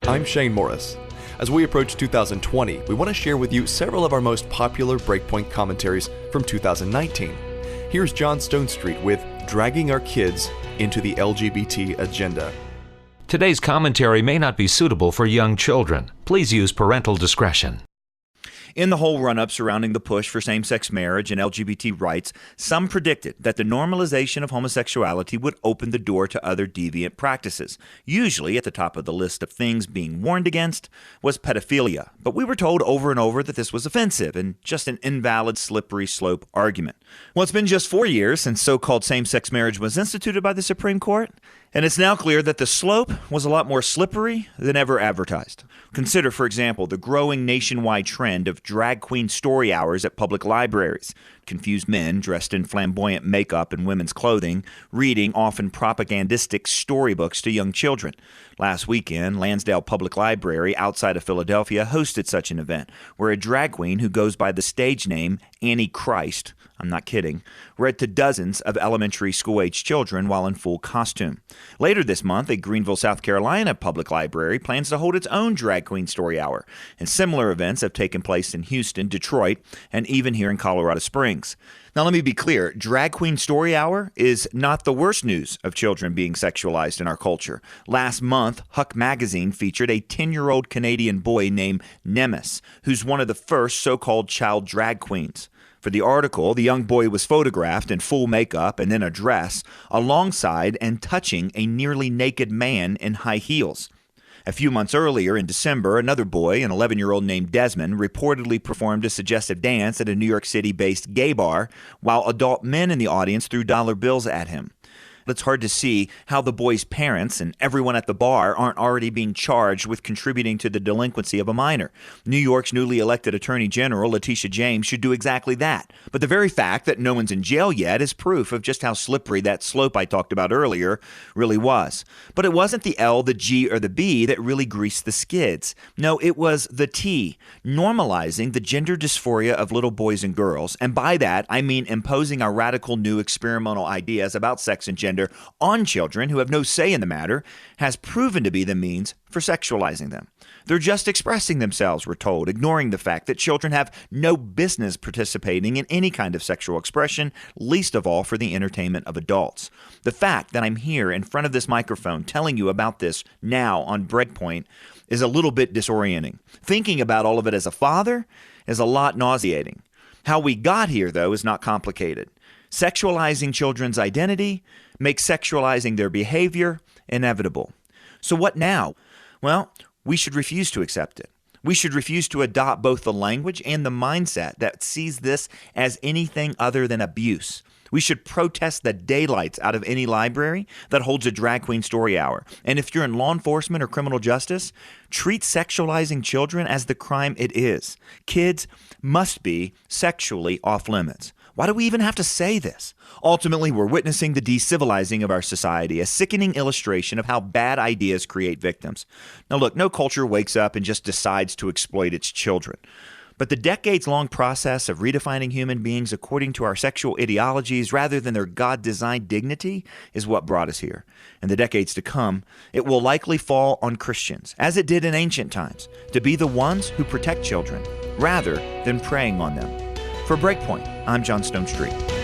I'm Shane Morris. As we approach 2020, we want to share with you several of our most popular BreakPoint commentaries from 2019. Here's John Stonestreet with Dragging Our Kids into the LGBT Agenda. Today's commentary may not be suitable for young children. Please use parental discretion. In the whole run-up surrounding the push for same-sex marriage and LGBT rights, some predicted that the normalization of homosexuality would open the door to other deviant practices. Usually, at the top of the list of things being warned against was pedophilia. But we were told over and over that this was offensive and just an invalid, slippery slope argument. Well, it's been just 4 years since so-called same-sex marriage was instituted by the Supreme Court, and it's now clear that the slope was a lot more slippery than ever advertised. Consider, for example, the growing nationwide trend of drag queen story hours at public libraries. Confused men dressed in flamboyant makeup and women's clothing, reading often propagandistic storybooks to young children. Last weekend, Lansdale Public Library outside of Philadelphia hosted such an event, where a drag queen who goes by the stage name Annie Christ, I'm not kidding, read to dozens of elementary school-age children while in full costume. Later this month, a Greenville, South Carolina public library plans to hold its own drag queen story hour, and similar events have taken place in Houston, Detroit, and even here in Colorado Springs. Now, let me be clear. Drag Queen Story Hour is not the worst news of children being sexualized in our culture. Last month, Huck Magazine featured a 10-year-old Canadian boy named Nemes, who's one of the first so-called child drag queens. For the article, the young boy was photographed in full makeup and in a dress, alongside and touching a nearly naked man in high heels. A few months earlier, in December, another boy, an 11-year-old named Desmond, reportedly performed a suggestive dance at a New York City-based gay bar, while adult men in the audience threw dollar bills at him. It's hard to see how the boy's parents and everyone at the bar aren't already being charged with contributing to the delinquency of a minor. New York's newly elected Attorney General, Letitia James, should do exactly that. But the very fact that no one's in jail yet is proof of just how slippery that slope I talked about earlier really was. But it wasn't the L, the G, or the B that really greased the skids. No, it was the T, normalizing the gender dysphoria of little boys and girls. And by that, I mean imposing our radical new experimental ideas about sex and gender on children who have no say in the matter has proven to be the means for sexualizing them. They're just expressing themselves, we're told, ignoring the fact that children have no business participating in any kind of sexual expression, least of all for the entertainment of adults. The fact that I'm here in front of this microphone telling you about this now on BreakPoint is a little bit disorienting. Thinking about all of it as a father is a lot nauseating. How we got here, though, is not complicated. Sexualizing children's identity makes sexualizing their behavior inevitable. So what now? Well, we should refuse to accept it. We should refuse to adopt both the language and the mindset that sees this as anything other than abuse. We should protest the daylights out of any library that holds a drag queen story hour. And if you're in law enforcement or criminal justice, treat sexualizing children as the crime it is. Kids must be sexually off limits. Why do we even have to say this? Ultimately, we're witnessing the decivilizing of our society, a sickening illustration of how bad ideas create victims. Now look, no culture wakes up and just decides to exploit its children. But the decades-long process of redefining human beings according to our sexual ideologies rather than their God-designed dignity is what brought us here. In the decades to come, it will likely fall on Christians, as it did in ancient times, to be the ones who protect children rather than preying on them. For BreakPoint, I'm John Stonestreet.